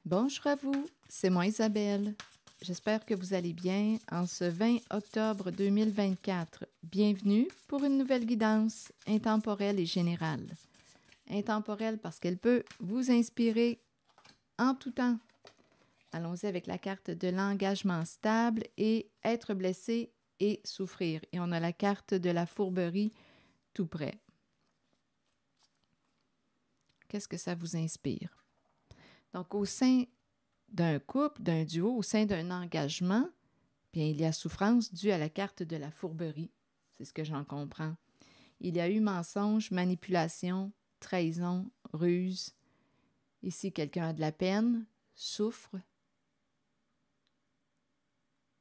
Bonjour à vous, c'est moi Isabelle. J'espère que vous allez bien en ce 20 octobre 2024. Bienvenue pour une nouvelle guidance intemporelle et générale. Intemporelle parce qu'elle peut vous inspirer en tout temps. Allons-y avec la carte de l'engagement stable et être blessé et souffrir. Et on a la carte de la fourberie tout près. Qu'est-ce que ça vous inspire? Donc, au sein d'un couple, d'un duo, au sein d'un engagement, bien, il y a souffrance due à la carte de la fourberie. C'est ce que j'en comprends. Il y a eu mensonge, manipulation, trahison, ruse. Ici, quelqu'un a de la peine, souffre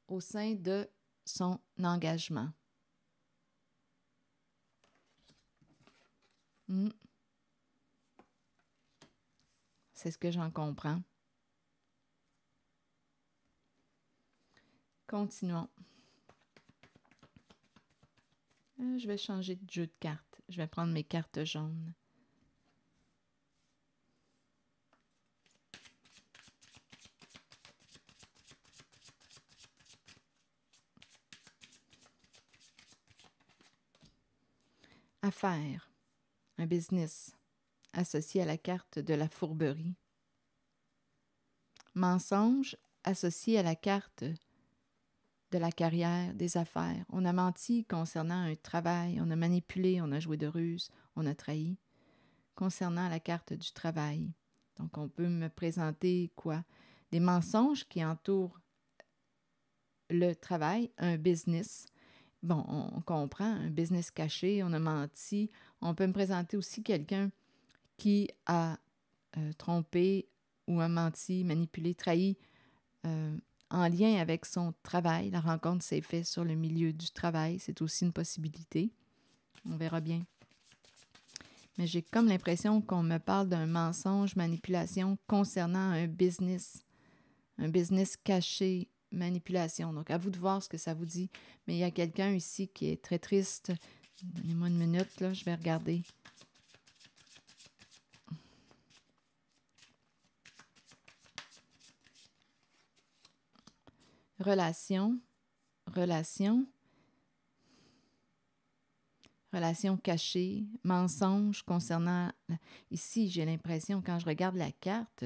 au sein de son engagement. C'est ce que j'en comprends. Continuons. Je vais changer de jeu de cartes. Je vais prendre mes cartes jaunes. Affaires, un business associé à la carte de la fourberie. Mensonge associé à la carte de la carrière, des affaires. On a menti concernant un travail, on a manipulé, on a joué de ruse, on a trahi. Concernant la carte du travail. Donc, on peut me présenter quoi? Des mensonges qui entourent le travail, un business. Bon, on comprend, un business caché, on a menti. On peut me présenter aussi quelqu'un qui a trompé ou a menti, manipulé, trahi en lien avec son travail. La rencontre s'est faite sur le milieu du travail. C'est aussi une possibilité. On verra bien. Mais j'ai comme l'impression qu'on me parle d'un mensonge, manipulation concernant un business caché, manipulation. Donc, à vous de voir ce que ça vous dit. Mais il y a quelqu'un ici qui est très triste. Donnez-moi une minute, là, je vais regarder. Relation cachée, mensonge concernant... Ici, j'ai l'impression, quand je regarde la carte,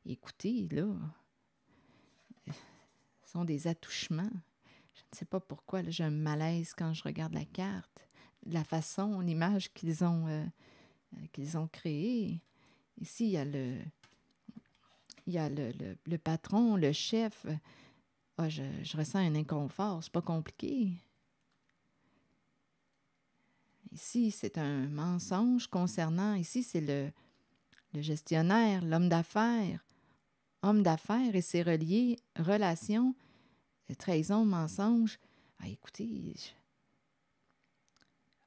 écoutez, là, ce sont des attouchements. Je ne sais pas pourquoi, là, j'ai un malaise quand je regarde la carte. La façon, l'image qu'ils ont créée. Ici, il y a le patron, le chef. Ah, je ressens un inconfort, c'est pas compliqué. Ici, c'est un mensonge concernant... Ici, c'est le gestionnaire, l'homme d'affaires. Homme d'affaires et ses reliés, relations, trahison, mensonge. Ah, écoutez,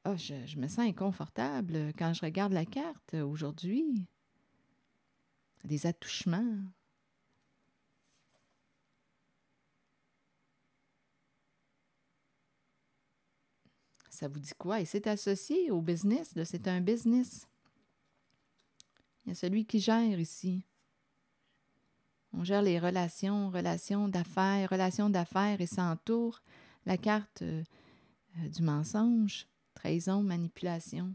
je me sens inconfortable quand je regarde la carte aujourd'hui. Des attouchements. Ça vous dit quoi? Et c'est associé au business, là, c'est un business. Il y a celui qui gère ici. On gère les relations d'affaires et ça entoure la carte du mensonge, trahison, manipulation.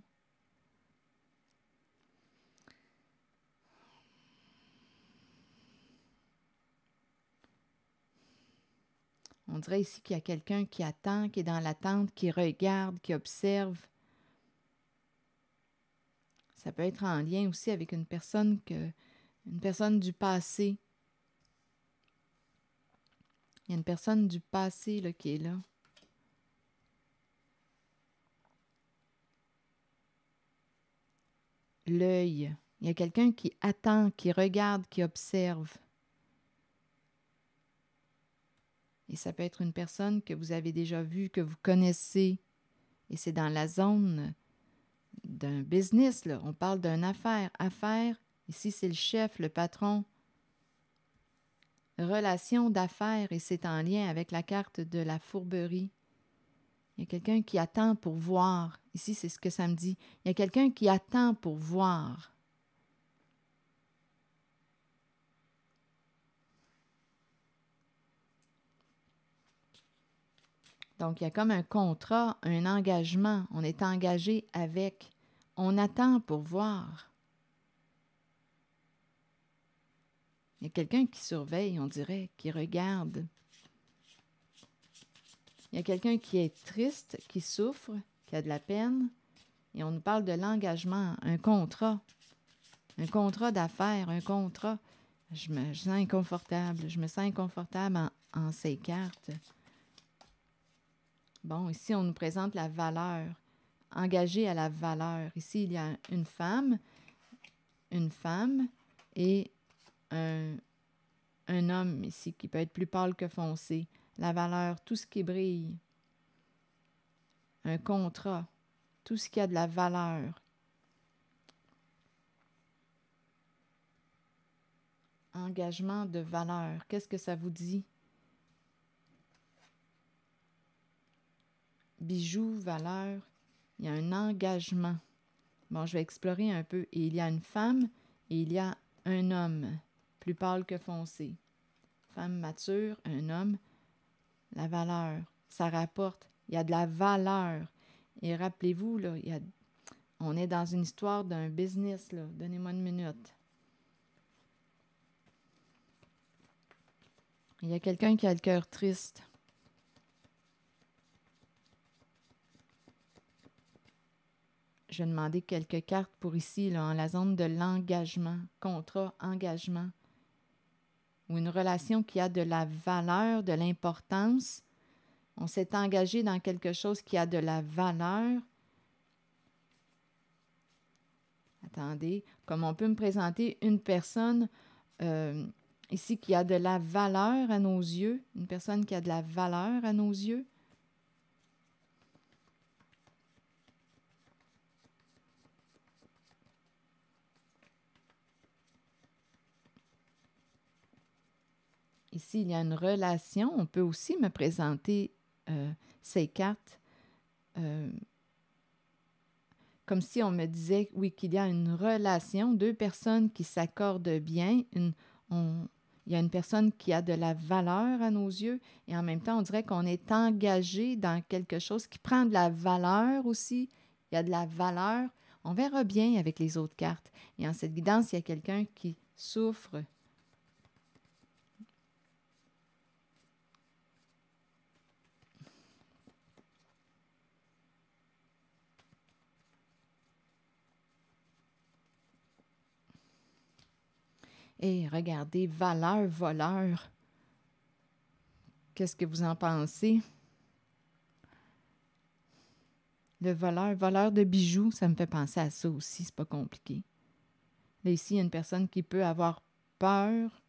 On dirait ici qu'il y a quelqu'un qui attend, qui est dans l'attente, qui regarde, qui observe. Ça peut être en lien aussi avec une personne du passé. Il y a une personne du passé là, qui est là. L'œil. Il y a quelqu'un qui attend, qui regarde, qui observe. Et ça peut être une personne que vous avez déjà vue, que vous connaissez. Et c'est dans la zone d'un business, là. On parle d'une affaire. Affaire, ici c'est le chef, le patron. Relation d'affaires, et c'est en lien avec la carte de la fourberie. Il y a quelqu'un qui attend pour voir. Ici, c'est ce que ça me dit. Il y a quelqu'un qui attend pour voir. Donc, il y a comme un contrat, un engagement. On est engagé avec. On attend pour voir. Il y a quelqu'un qui surveille, on dirait, qui regarde. Il y a quelqu'un qui est triste, qui souffre, qui a de la peine. Et on nous parle de l'engagement, un contrat d'affaires, un contrat. Je me sens inconfortable. Je me sens inconfortable en ces cartes. Bon, ici, on nous présente la valeur, engagé à la valeur. Ici, il y a une femme et un homme ici qui peut être plus pâle que foncé. La valeur, tout ce qui brille. Un contrat, tout ce qui a de la valeur. Engagement de valeur. Qu'est-ce que ça vous dit? Bijoux, valeur. Il y a un engagement. Bon, je vais explorer un peu. Et il y a une femme et il y a un homme, plus pâle que foncé. Femme mature, un homme. La valeur, ça rapporte. Il y a de la valeur. Et rappelez-vous, là, on est dans une histoire d'un business, là. Donnez-moi une minute. Il y a quelqu'un qui a le cœur triste. Je vais demander quelques cartes pour ici, là, en la zone de l'engagement, contrat, engagement, ou une relation qui a de la valeur, de l'importance. On s'est engagé dans quelque chose qui a de la valeur. Attendez, comme on peut me présenter une personne ici qui a de la valeur à nos yeux, une personne qui a de la valeur à nos yeux. Ici, il y a une relation. On peut aussi me présenter ces cartes comme si on me disait, oui, qu'il y a une relation, deux personnes qui s'accordent bien. Il y a une personne qui a de la valeur à nos yeux et en même temps, on dirait qu'on est engagé dans quelque chose qui prend de la valeur aussi. Il y a de la valeur. On verra bien avec les autres cartes. Et en cette guidance, il y a quelqu'un qui souffre. Et regardez, valeur, voleur. Qu'est-ce que vous en pensez? Le voleur, voleur de bijoux, ça me fait penser à ça aussi, c'est pas compliqué. Là, ici, il y a une personne qui peut avoir peur.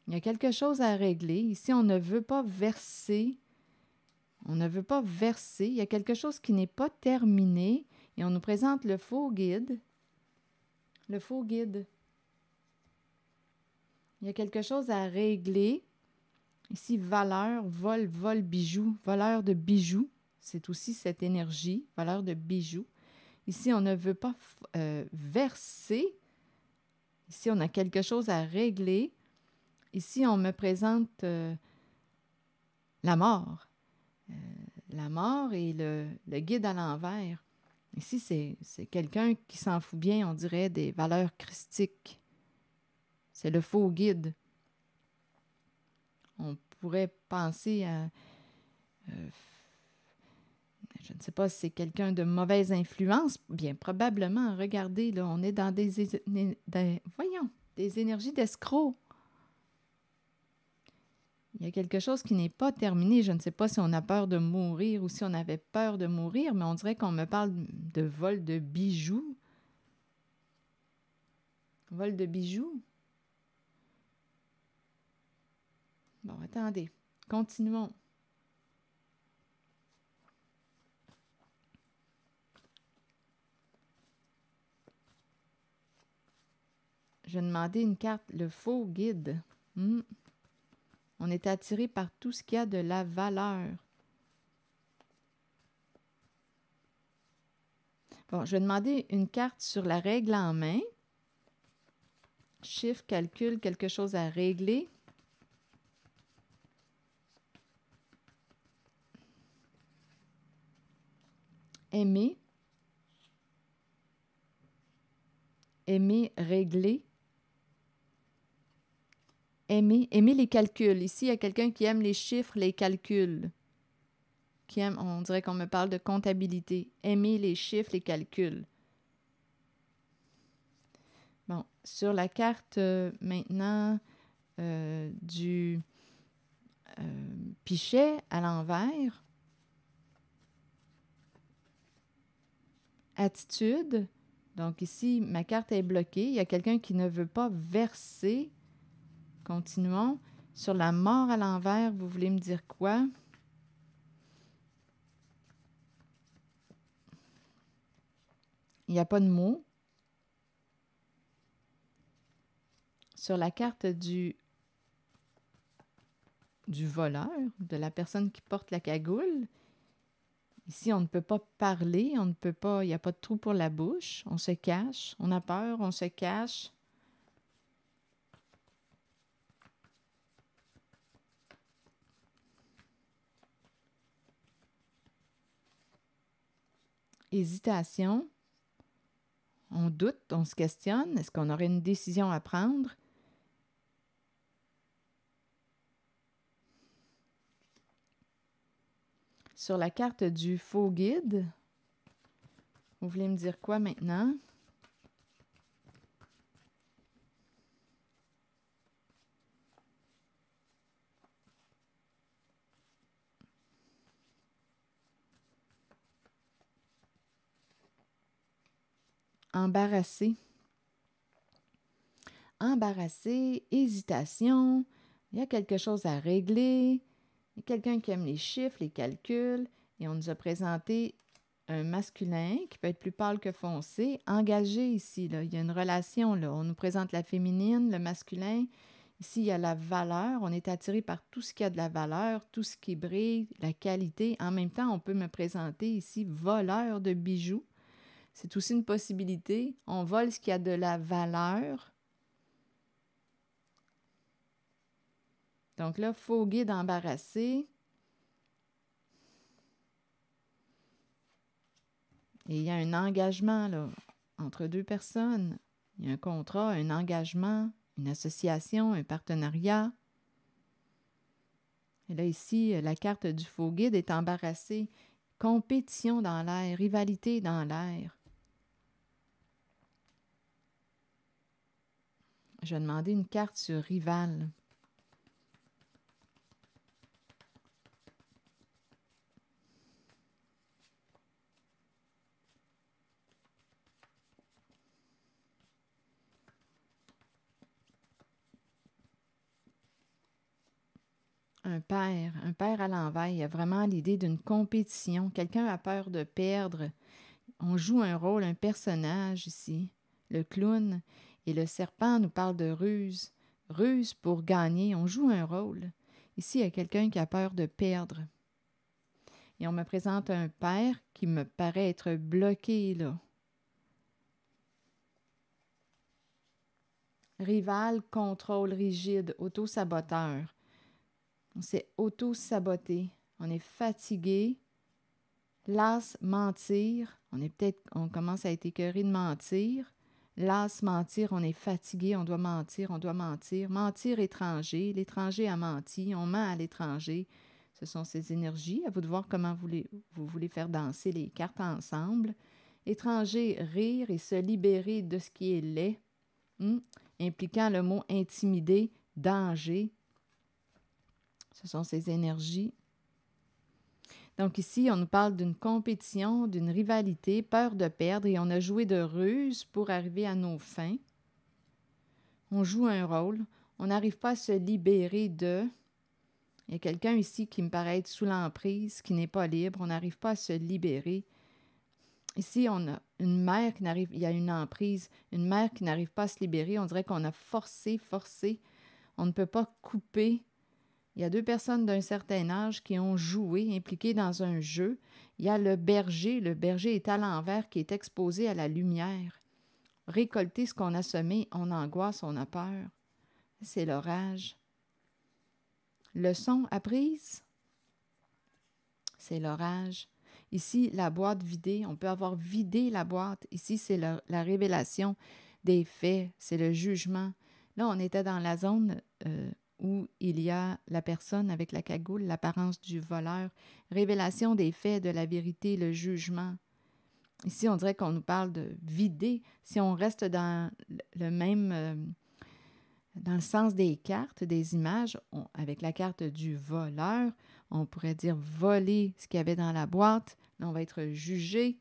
Il y a quelque chose à régler. Ici, on ne veut pas verser. On ne veut pas verser. Il y a quelque chose qui n'est pas terminé. Et on nous présente le faux guide. Le faux guide. Il y a quelque chose à régler. Ici, valeur, vol, bijoux. Voleur de bijoux. C'est aussi cette énergie, voleur de bijoux. Ici, on ne veut pas verser. Ici, on a quelque chose à régler. Ici, on me présente la mort. La mort et le guide à l'envers. Ici, c'est quelqu'un qui s'en fout bien, on dirait, des valeurs christiques. C'est le faux guide. On pourrait penser à... je ne sais pas si c'est quelqu'un de mauvaise influence. Bien, probablement. Regardez, là, on est dans des énergies d'escrocs. Il y a quelque chose qui n'est pas terminé. Je ne sais pas si on a peur de mourir ou si on avait peur de mourir, mais on dirait qu'on me parle de vol de bijoux. Vol de bijoux. Bon, attendez. Continuons. Je vais demander une carte, le faux guide. On est attiré par tout ce qui a de la valeur. Bon, je vais demander une carte sur la règle en main. Chiffre, calcul, quelque chose à régler. aimer, régler, aimer les calculs. Ici, il y a quelqu'un qui aime les chiffres, les calculs. Qui aime, on dirait qu'on me parle de comptabilité. Aimer les chiffres, les calculs. Bon, sur la carte maintenant du pichet à l'envers, attitude. Donc ici, ma carte est bloquée. Il y a quelqu'un qui ne veut pas verser. Continuons. Sur la mort à l'envers, vous voulez me dire quoi? Il n'y a pas de mots. Sur la carte du voleur, de la personne qui porte la cagoule, ici, on ne peut pas parler, on ne peut pas, il n'y a pas de trou pour la bouche, on se cache, on a peur, on se cache. Hésitation, on doute, on se questionne, est-ce qu'on aurait une décision à prendre? Sur la carte du faux guide, vous voulez me dire quoi maintenant? Embarrassé. Embarrassé, hésitation, il y a quelque chose à régler, il y a quelqu'un qui aime les chiffres, les calculs, et on nous a présenté un masculin qui peut être plus pâle que foncé, engagé ici, là. Il y a une relation, là. On nous présente la féminine, le masculin. Ici, il y a la valeur. On est attiré par tout ce qui a de la valeur, tout ce qui brille, la qualité. En même temps, on peut me présenter ici voleur de bijoux. C'est aussi une possibilité. On vole ce qui a de la valeur. Donc là, faux guide embarrassé. Et il y a un engagement là, entre deux personnes. Il y a un contrat, un engagement, une association, un partenariat. Et là, ici, la carte du faux guide est embarrassée. Compétition dans l'air, rivalité dans l'air. Je vais demander une carte sur rival. Un père à l'envers, il y a vraiment l'idée d'une compétition. Quelqu'un a peur de perdre. On joue un rôle, un personnage ici, le clown. Et le serpent nous parle de ruse. Ruse pour gagner, on joue un rôle. Ici, il y a quelqu'un qui a peur de perdre. Et on me présente un père qui me paraît être bloqué là. Rival, contrôle rigide, auto-saboteur. On s'est auto-saboté. On est fatigué. Las, mentir. On commence à être écœuré de mentir. Las, mentir. On est fatigué. On doit mentir. On doit mentir. Mentir étranger. L'étranger a menti. On ment à l'étranger. Ce sont ces énergies. À vous de voir comment vous voulez faire danser les cartes ensemble. Étranger, rire et se libérer de ce qui est laid. Impliquant le mot intimider, danger. Ce sont ces énergies. Donc ici, on nous parle d'une compétition, d'une rivalité, peur de perdre, et on a joué de ruse pour arriver à nos fins. On joue un rôle. On n'arrive pas à se libérer de... Il y a quelqu'un ici qui me paraît être sous l'emprise, qui n'est pas libre. On n'arrive pas à se libérer. Ici, on a une mère qui n'arrive... Il y a une emprise. Une mère qui n'arrive pas à se libérer. On dirait qu'on a forcé. On ne peut pas couper. Il y a deux personnes d'un certain âge qui ont joué, impliquées dans un jeu. Il y a le berger est à l'envers, qui est exposé à la lumière. Récolter ce qu'on a semé, on angoisse, on a peur. C'est l'orage. Leçon apprise, c'est l'orage. Ici, la boîte vidée, on peut avoir vidé la boîte. Ici, c'est la révélation des faits, c'est le jugement. Là, on était dans la zone où il y a la personne avec la cagoule, l'apparence du voleur, révélation des faits, de la vérité, le jugement. Ici, on dirait qu'on nous parle de vider. Si on reste dans le même, dans le sens des cartes, des images, avec la carte du voleur, on pourrait dire voler ce qu'il y avait dans la boîte. Là, on va être jugé.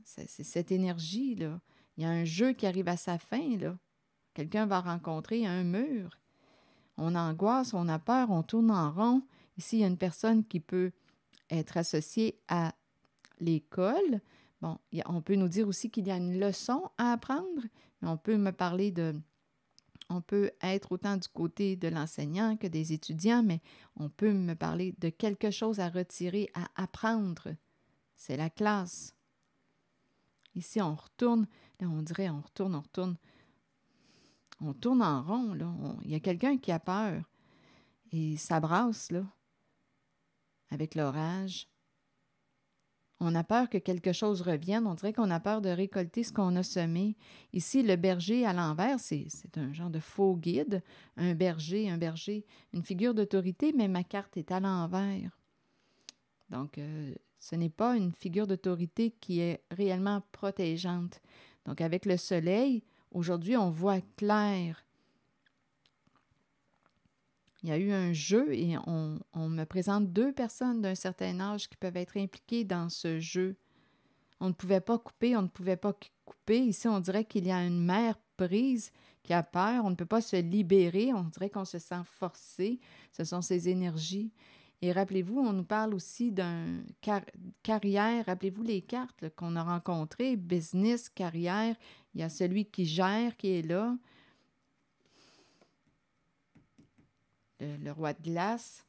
C'est cette énergie-là. Il y a un jeu qui arrive à sa fin, là. Quelqu'un va rencontrer un mur. On angoisse, on a peur, on tourne en rond. Ici, il y a une personne qui peut être associée à l'école. Bon, on peut nous dire aussi qu'il y a une leçon à apprendre, mais on peut me parler de... On peut être autant du côté de l'enseignant que des étudiants, mais on peut me parler de quelque chose à retirer, à apprendre. C'est la classe. Ici, on retourne, là, on dirait, on retourne. On tourne en rond, là. Il y a quelqu'un qui a peur. Et ça brasse, là, avec l'orage. On a peur que quelque chose revienne. On dirait qu'on a peur de récolter ce qu'on a semé. Ici, le berger à l'envers, c'est un genre de faux guide. Un berger, une figure d'autorité, mais ma carte est à l'envers. Donc, ce n'est pas une figure d'autorité qui est réellement protégeante. Donc, avec le soleil, aujourd'hui, on voit clair. Il y a eu un jeu et on me présente 2 personnes d'un certain âge qui peuvent être impliquées dans ce jeu. On ne pouvait pas couper, on ne pouvait pas couper. Ici, on dirait qu'il y a une mère prise qui a peur. On ne peut pas se libérer. On dirait qu'on se sent forcé. Ce sont ces énergies. Et rappelez-vous, on nous parle aussi d'un carrière. Rappelez-vous les cartes qu'on a rencontrées. Business, carrière. Il y a celui qui gère qui est là. Le roi de glace.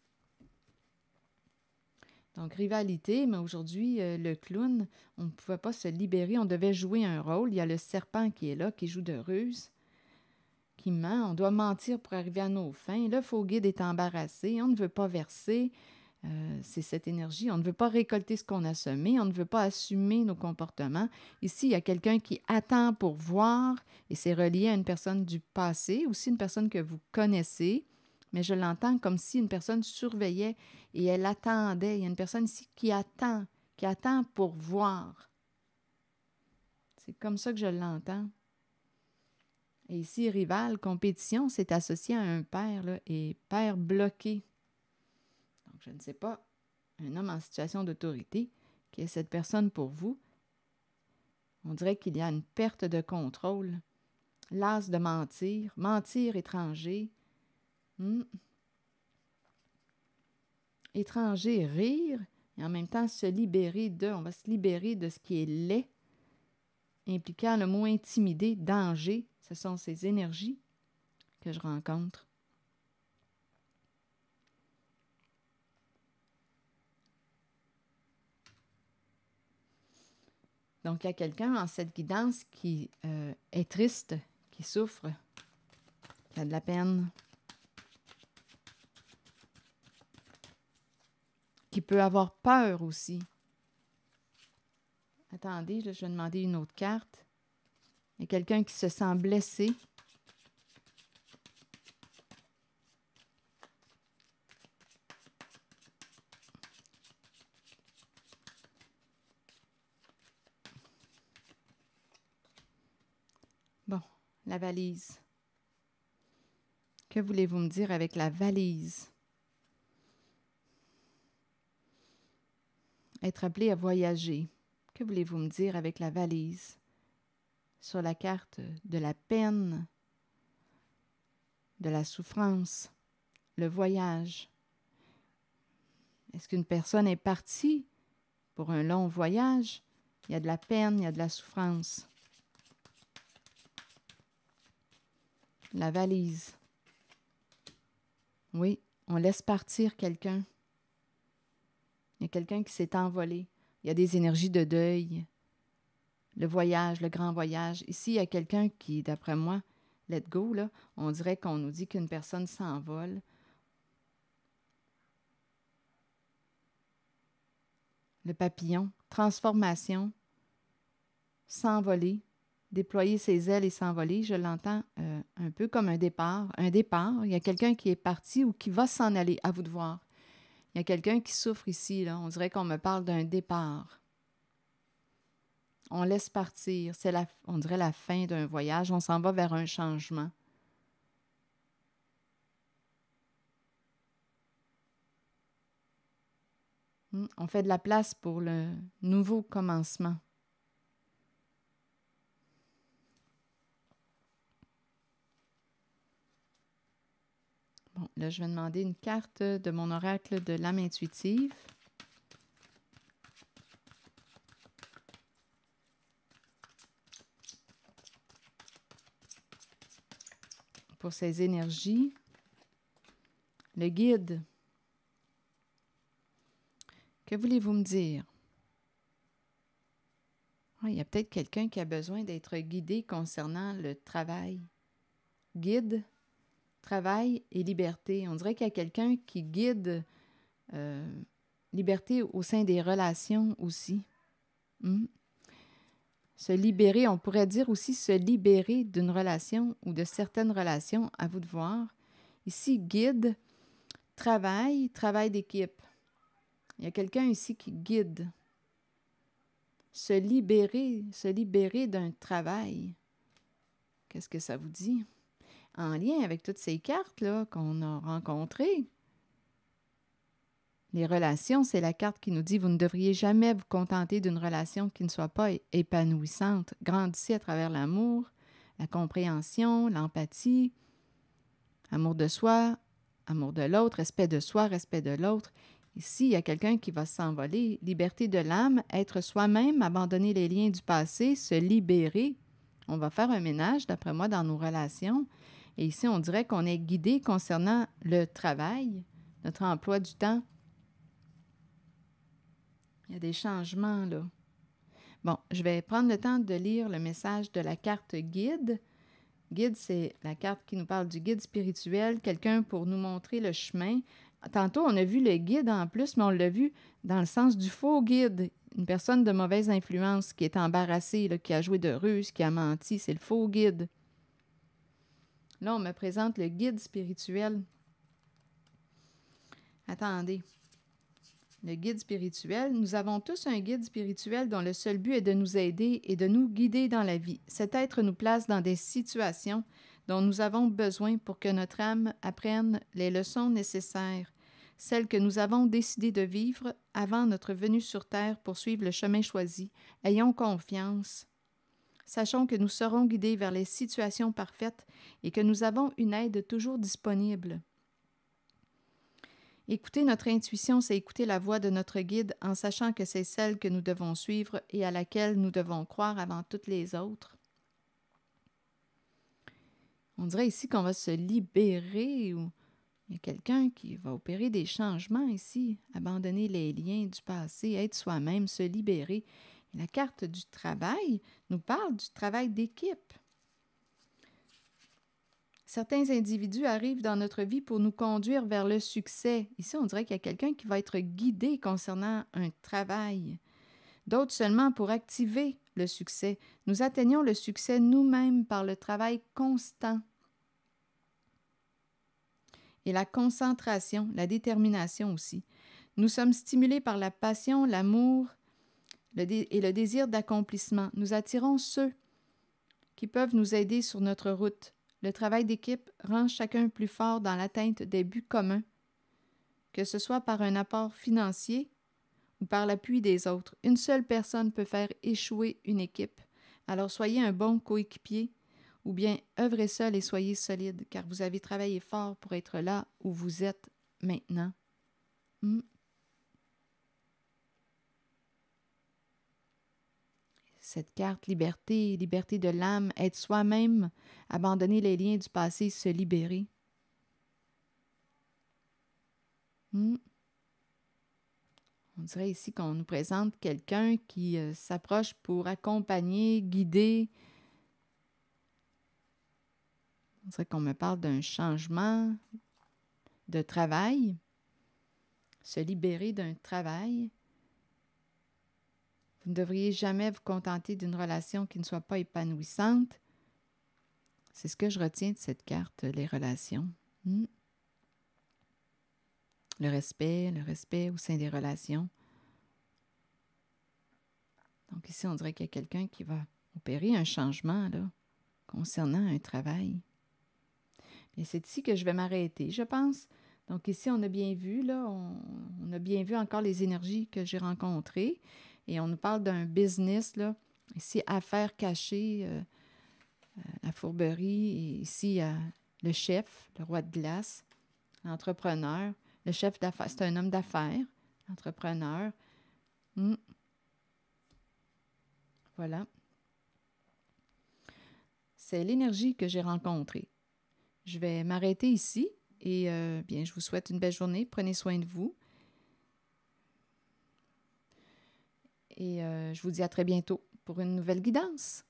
Donc, rivalité, mais aujourd'hui, le clown, on ne pouvait pas se libérer, on devait jouer un rôle. Il y a le serpent qui est là, qui joue de ruse, qui ment. On doit mentir pour arriver à nos fins. Le faux guide est embarrassé, on ne veut pas verser. C'est cette énergie. On ne veut pas récolter ce qu'on a semé, on ne veut pas assumer nos comportements. Ici, il y a quelqu'un qui attend pour voir, et c'est relié à une personne du passé, aussi une personne que vous connaissez. Mais je l'entends comme si une personne surveillait et elle attendait. Il y a une personne ici qui attend pour voir. C'est comme ça que je l'entends. Et ici, rival, compétition, c'est associé à un père, là, et père bloqué. Donc, je ne sais pas, un homme en situation d'autorité, qui est cette personne pour vous. On dirait qu'il y a une perte de contrôle. L'as de mentir, mentir étranger. Étranger, rire, et en même temps se libérer de, on va se libérer de ce qui est laid, impliquant le mot intimider, danger, ce sont ces énergies que je rencontre. Donc, il y a quelqu'un en cette guidance qui est triste, qui souffre, qui a de la peine, qui peut avoir peur aussi. Attendez, là, je vais demander une autre carte. Il y a quelqu'un qui se sent blessé. Bon, la valise. Que voulez-vous me dire avec la valise? Être appelé à voyager. Que voulez-vous me dire avec la valise? Sur la carte de la peine, de la souffrance, le voyage. Est-ce qu'une personne est partie pour un long voyage? Il y a de la peine, il y a de la souffrance. La valise. Oui, on laisse partir quelqu'un. Il y a quelqu'un qui s'est envolé. Il y a des énergies de deuil. Le voyage, le grand voyage. Ici, il y a quelqu'un qui, d'après moi, let go, là, on dirait qu'on nous dit qu'une personne s'envole. le papillon, transformation, s'envoler, déployer ses ailes et s'envoler. Je l'entends un peu comme un départ. Un départ, il y a quelqu'un qui est parti ou qui va s'en aller, à vous de voir. Il y a quelqu'un qui souffre ici, là. On dirait qu'on me parle d'un départ. On laisse partir. On dirait la fin d'un voyage. On s'en va vers un changement. On fait de la place pour le nouveau commencement. Bon, là, je vais demander une carte de mon oracle de l'âme intuitive. Pour ces énergies. Le guide. Que voulez-vous me dire? Ah, il y a peut-être quelqu'un qui a besoin d'être guidé concernant le travail. Guide, travail et liberté. On dirait qu'il y a quelqu'un qui guide liberté au sein des relations aussi. Se libérer, on pourrait dire aussi se libérer d'une relation ou de certaines relations, à vous de voir. Ici, guide, travail d'équipe. Il y a quelqu'un ici qui guide. Se libérer d'un travail. Qu'est-ce que ça vous dit? En lien avec toutes ces cartes-là qu'on a rencontrées. Les relations, c'est la carte qui nous dit « Vous ne devriez jamais vous contenter d'une relation qui ne soit pas épanouissante. Grandissez à travers l'amour, la compréhension, l'empathie, amour de soi, amour de l'autre, respect de soi, respect de l'autre. » Ici, il y a quelqu'un qui va s'envoler. Liberté de l'âme, être soi-même, abandonner les liens du passé, se libérer. On va faire un ménage, d'après moi, dans nos relations. Et ici, on dirait qu'on est guidé concernant le travail, notre emploi du temps. Il y a des changements, là. Bon, je vais prendre le temps de lire le message de la carte guide. Guide, c'est la carte qui nous parle du guide spirituel, quelqu'un pour nous montrer le chemin. Tantôt, on a vu le guide en plus, mais on l'a vu dans le sens du faux guide. Une personne de mauvaise influence qui est embarrassée, là, qui a joué de ruse, qui a menti, c'est le faux guide. Là, on me présente le guide spirituel. Attendez. Le guide spirituel, nous avons tous un guide spirituel dont le seul but est de nous aider et de nous guider dans la vie. Cet être nous place dans des situations dont nous avons besoin pour que notre âme apprenne les leçons nécessaires, celles que nous avons décidé de vivre avant notre venue sur Terre pour suivre le chemin choisi. Ayons confiance. Sachons que nous serons guidés vers les situations parfaites et que nous avons une aide toujours disponible. Écouter notre intuition, c'est écouter la voix de notre guide en sachant que c'est celle que nous devons suivre et à laquelle nous devons croire avant toutes les autres. On dirait ici qu'on va se libérer ou il y a quelqu'un qui va opérer des changements ici, abandonner les liens du passé, être soi-même, se libérer. Et la carte du travail nous parle du travail d'équipe. Certains individus arrivent dans notre vie pour nous conduire vers le succès. Ici, on dirait qu'il y a quelqu'un qui va être guidé concernant un travail. D'autres seulement pour activer le succès. Nous atteignons le succès nous-mêmes par le travail constant. Et la concentration, la détermination aussi. Nous sommes stimulés par la passion, l'amour et le désir d'accomplissement. Nous attirons ceux qui peuvent nous aider sur notre route. Le travail d'équipe rend chacun plus fort dans l'atteinte des buts communs, que ce soit par un apport financier ou par l'appui des autres. Une seule personne peut faire échouer une équipe. Alors soyez un bon coéquipier ou bien œuvrez seul et soyez solide, car vous avez travaillé fort pour être là où vous êtes maintenant. Cette carte liberté, liberté de l'âme, être soi-même, abandonner les liens du passé, se libérer. On dirait ici qu'on nous présente quelqu'un qui s'approche pour accompagner, guider. On dirait qu'on me parle d'un changement de travail, se libérer d'un travail. Vous ne devriez jamais vous contenter d'une relation qui ne soit pas épanouissante. C'est ce que je retiens de cette carte, les relations. Le respect au sein des relations. Donc ici, on dirait qu'il y a quelqu'un qui va opérer un changement là, concernant un travail. Et c'est ici que je vais m'arrêter, je pense. Donc ici, on a bien vu, là, on a bien vu encore les énergies que j'ai rencontrées. Et on nous parle d'un business, là. Ici, affaires cachées, la fourberie. Et ici, le chef, le roi de glace, l'entrepreneur. Le chef d'affaires, c'est un homme d'affaires, entrepreneur. Voilà. C'est l'énergie que j'ai rencontrée. Je vais m'arrêter ici et bien, je vous souhaite une belle journée. Prenez soin de vous. Et je vous dis à très bientôt pour une nouvelle guidance.